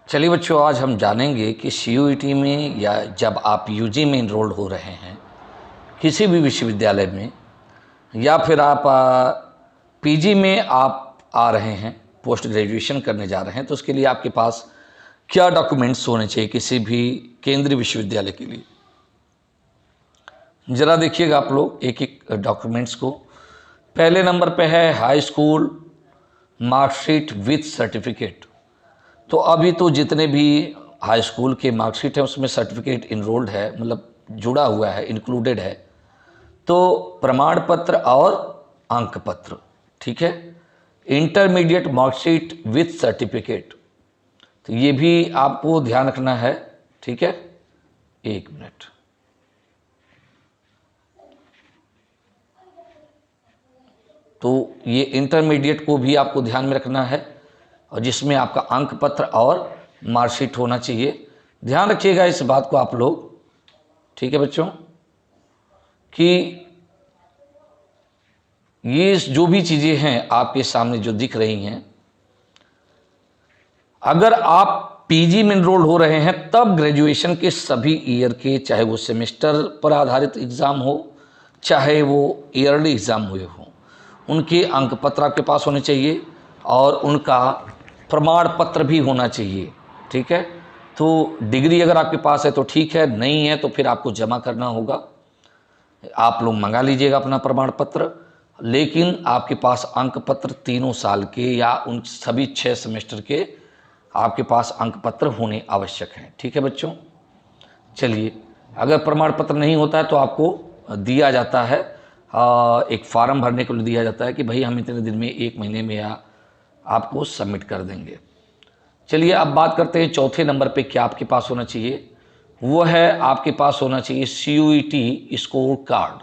चलिए बच्चों, आज हम जानेंगे कि सीयूईटी में या जब आप यूजी में इनरोल्ड हो रहे हैं किसी भी विश्वविद्यालय में, या फिर आप पीजी में आप आ रहे हैं, पोस्ट ग्रेजुएशन करने जा रहे हैं, तो उसके लिए आपके पास क्या डॉक्यूमेंट्स होने चाहिए किसी भी केंद्रीय विश्वविद्यालय के लिए। ज़रा देखिएगा आप लोग एक एक डॉक्यूमेंट्स को। पहले नंबर पे है high school marksheet with certificate. तो अभी तो जितने भी हाई स्कूल के मार्कशीट है उसमें सर्टिफिकेट इनरोल्ड है, मतलब जुड़ा हुआ है, इंक्लूडेड है। तो प्रमाण पत्र और अंक पत्र, ठीक है। इंटरमीडिएट मार्कशीट विथ सर्टिफिकेट, तो ये भी आपको ध्यान रखना है, ठीक है। एक मिनट, तो ये इंटरमीडिएट को भी आपको ध्यान में रखना है, और जिसमें आपका अंक पत्र और मार्कशीट होना चाहिए। ध्यान रखिएगा इस बात को आप लोग, ठीक है बच्चों, कि ये जो भी चीज़ें हैं आपके सामने जो दिख रही हैं, अगर आप पीजी में इनरोल हो रहे हैं तब ग्रेजुएशन के सभी ईयर के, चाहे वो सेमेस्टर पर आधारित एग्ज़ाम हो, चाहे वो ईयरली एग्ज़ाम हुए हों, उनके अंक पत्र आपके पास होने चाहिए और उनका प्रमाण पत्र भी होना चाहिए, ठीक है। तो डिग्री अगर आपके पास है तो ठीक है, नहीं है तो फिर आपको जमा करना होगा। आप लोग मंगा लीजिएगा अपना प्रमाण पत्र, लेकिन आपके पास अंक पत्र तीनों साल के या उन सभी 6 सेमेस्टर के आपके पास अंक पत्र होने आवश्यक हैं, ठीक है बच्चों। चलिए, अगर प्रमाण पत्र नहीं होता है तो आपको दिया जाता है एक फार्म भरने के लिए दिया जाता है कि भाई हम इतने दिन में, 1 महीने में या आपको सबमिट कर देंगे। चलिए अब बात करते हैं चौथे नंबर पे क्या आपके पास होना चाहिए। वो है आपके पास होना चाहिए सीयूईटी स्कोर कार्ड।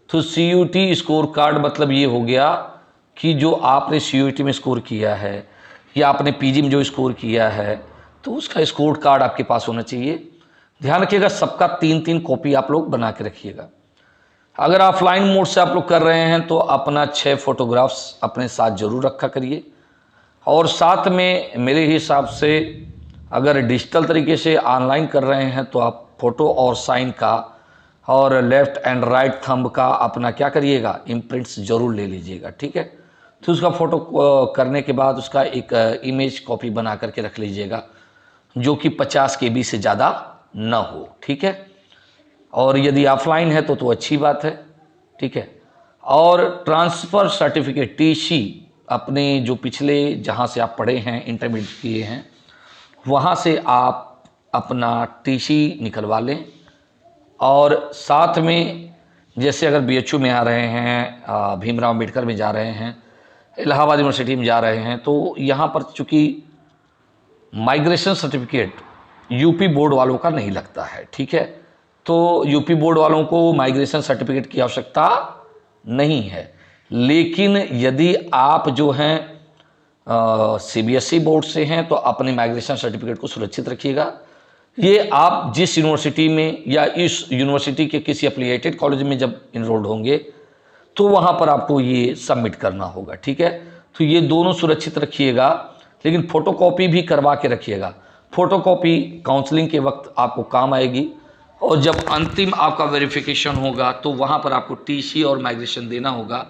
तो सीयूईटी स्कोर कार्ड मतलब ये हो गया कि जो आपने सीयूईटी में स्कोर किया है या आपने पीजी में जो स्कोर किया है, तो उसका स्कोर कार्ड आपके पास होना चाहिए। ध्यान रखिएगा सबका 3-3 कॉपी आप लोग बना के रखिएगा। अगर ऑफलाइन मोड से आप लोग कर रहे हैं तो अपना 6 फोटोग्राफ्स अपने साथ जरूर रखा करिए, और साथ में मेरे हिसाब से अगर डिजिटल तरीके से ऑनलाइन कर रहे हैं तो आप फ़ोटो और साइन का और लेफ़्ट एंड राइट थंब का अपना क्या करिएगा, इम्प्रिंट्स ज़रूर ले लीजिएगा, ठीक है। तो उसका फ़ोटो करने के बाद उसका एक इमेज कॉपी बना करके रख लीजिएगा, जो कि 50 KB से ज़्यादा न हो, ठीक है। और यदि ऑफलाइन है तो अच्छी बात है, ठीक है। और ट्रांसफ़र सर्टिफिकेट टीसी, अपने जो पिछले जहाँ से आप पढ़े हैं, इंटरमीडिएट किए हैं, वहाँ से आप अपना टीसी निकलवा लें। और साथ में जैसे अगर बीएचयू में आ रहे हैं, भीमराव अम्बेडकर में जा रहे हैं, इलाहाबाद यूनिवर्सिटी में जा रहे हैं, तो यहाँ पर चूँकि माइग्रेशन सर्टिफिकेट यूपी बोर्ड वालों का नहीं लगता है, ठीक है। तो यूपी बोर्ड वालों को माइग्रेशन सर्टिफिकेट की आवश्यकता नहीं है। लेकिन यदि आप जो हैं सीबीएसई बोर्ड से हैं तो अपने माइग्रेशन सर्टिफिकेट को सुरक्षित रखिएगा। ये आप जिस यूनिवर्सिटी में या इस यूनिवर्सिटी के किसी एफिलिएटेड कॉलेज में जब इनरोल्ड होंगे तो वहाँ पर आपको ये सबमिट करना होगा, ठीक है। तो ये दोनों सुरक्षित रखिएगा, लेकिन फ़ोटोकॉपी भी करवा के रखिएगा। फ़ोटोकॉपी काउंसलिंग के वक्त आपको काम आएगी, और जब अंतिम आपका वेरिफिकेशन होगा तो वहाँ पर आपको टीसी और माइग्रेशन देना होगा।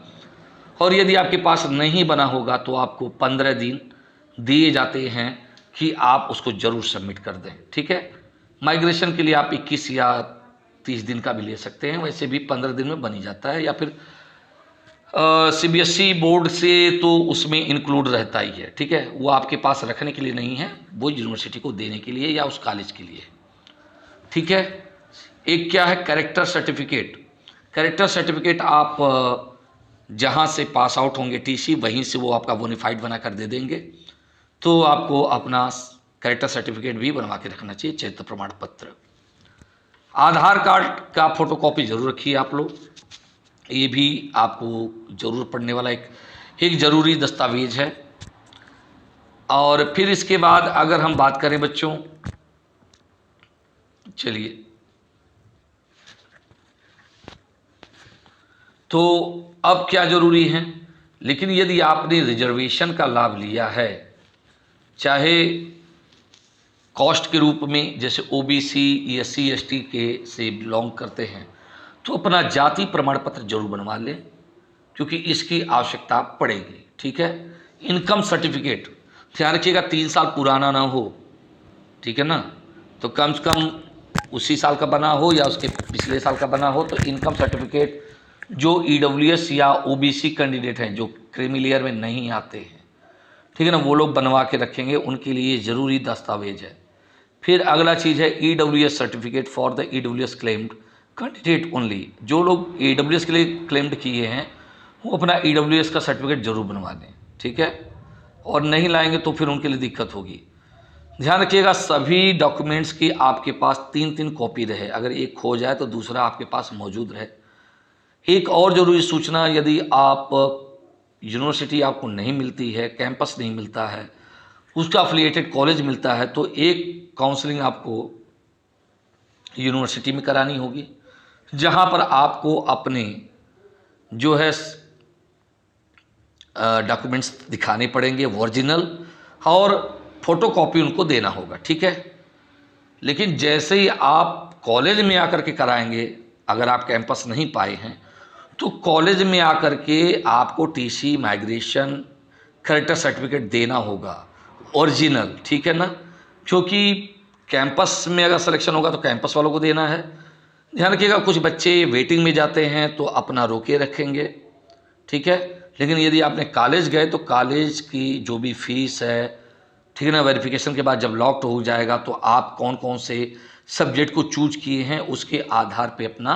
और यदि आपके पास नहीं बना होगा तो आपको 15 दिन दिए जाते हैं कि आप उसको ज़रूर सबमिट कर दें, ठीक है। माइग्रेशन के लिए आप 21 या 30 दिन का भी ले सकते हैं, वैसे भी 15 दिन में बन ही जाता है, या फिर सीबीएसई बोर्ड से तो उसमें इंक्लूड रहता ही है, ठीक है। वो आपके पास रखने के लिए नहीं है, वो यूनिवर्सिटी को देने के लिए या उस कॉलेज के लिए, ठीक है। एक क्या है, कैरेक्टर सर्टिफिकेट। कैरेक्टर सर्टिफिकेट आप जहाँ से पास आउट होंगे टीसी, वहीं से वो आपका बोनीफाइड बना कर दे देंगे। तो आपको अपना कैरेक्टर सर्टिफिकेट भी बनवा के रखना चाहिए, चरित्र प्रमाण पत्र। आधार कार्ड का फोटोकॉपी जरूर रखिए आप लोग, ये भी आपको जरूर पड़ने वाला एक ज़रूरी दस्तावेज है। और फिर इसके बाद अगर हम बात करें बच्चों, चलिए, तो अब क्या ज़रूरी है, लेकिन यदि आपने रिजर्वेशन का लाभ लिया है, चाहे कॉस्ट के रूप में, जैसे ओबीसी, SC ST के से बिलोंग करते हैं तो अपना जाति प्रमाण पत्र जरूर बनवा लें, क्योंकि इसकी आवश्यकता पड़ेगी। ठीक है। इनकम सर्टिफिकेट ध्यान रखिएगा 3 साल पुराना ना हो, ठीक है ना, तो कम से कम उसी साल का बना हो या उसके पिछले साल का बना हो। तो इनकम सर्टिफिकेट जो EWS या OBC कैंडिडेट हैं जो क्रीमी लेयर में नहीं आते हैं, ठीक है ना, वो लोग बनवा के रखेंगे, उनके लिए ज़रूरी दस्तावेज है। फिर अगला चीज़ है EWS certificate for the EWS claimed candidate only. जो लोग EWS के लिए क्लेम्ड किए हैं वो अपना EWS का सर्टिफिकेट जरूर बनवा लें, ठीक है, और नहीं लाएंगे तो फिर उनके लिए दिक्कत होगी। ध्यान रखिएगा सभी डॉक्यूमेंट्स की आपके पास 3-3 कॉपी रहे, अगर एक खो जाए तो दूसरा आपके पास मौजूद रहे। एक और ज़रूरी सूचना, यदि आप यूनिवर्सिटी आपको नहीं मिलती है, कैंपस नहीं मिलता है, उसका अफिलिएटेड कॉलेज मिलता है, तो एक काउंसलिंग आपको यूनिवर्सिटी में करानी होगी, जहां पर आपको अपने जो है डॉक्यूमेंट्स दिखाने पड़ेंगे ओरिजिनल, और फोटोकॉपी उनको देना होगा। ठीक है। लेकिन जैसे ही आप कॉलेज में आकर के कराएंगे, अगर आप कैंपस नहीं पाए हैं तो कॉलेज में आकर के आपको TC, माइग्रेशन, कैरेक्टर सर्टिफिकेट देना होगा ओरिजिनल, ठीक है ना, क्योंकि कैंपस में अगर सिलेक्शन होगा तो कैंपस वालों को देना है। ध्यान रखिएगा कुछ बच्चे वेटिंग में जाते हैं तो अपना रोके रखेंगे, ठीक है, लेकिन यदि आपने कॉलेज गए तो कॉलेज की जो भी फीस है, ठीक है ना, वेरिफिकेशन के बाद जब लॉक्ड हो जाएगा तो आप कौन कौन से सब्जेक्ट को चूज किए हैं उसके आधार पे अपना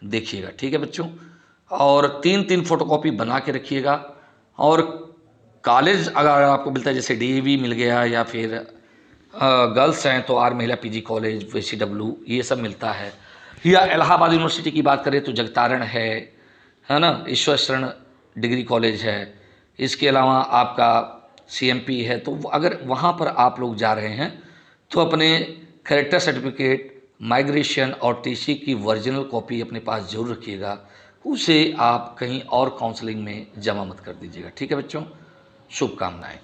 देखिएगा। ठीक है बच्चों, और 3-3 फोटोकॉपी बना के रखिएगा। और कॉलेज अगर आपको मिलता है, जैसे DAV मिल गया, या फिर गर्ल्स हैं तो आर महिला PG कॉलेज, VCW, ये सब मिलता है, या इलाहाबाद यूनिवर्सिटी की बात करें तो जगतारण है ना, ईश्वर शरण डिग्री कॉलेज है, इसके अलावा आपका CMP है। तो अगर वहाँ पर आप लोग जा रहे हैं तो अपने कैरेक्टर सर्टिफिकेट, माइग्रेशन और TC की ओरिजिनल कॉपी अपने पास जरूर रखिएगा, उसे आप कहीं और काउंसलिंग में जमा मत कर दीजिएगा। ठीक है बच्चों, शुभकामनाएं।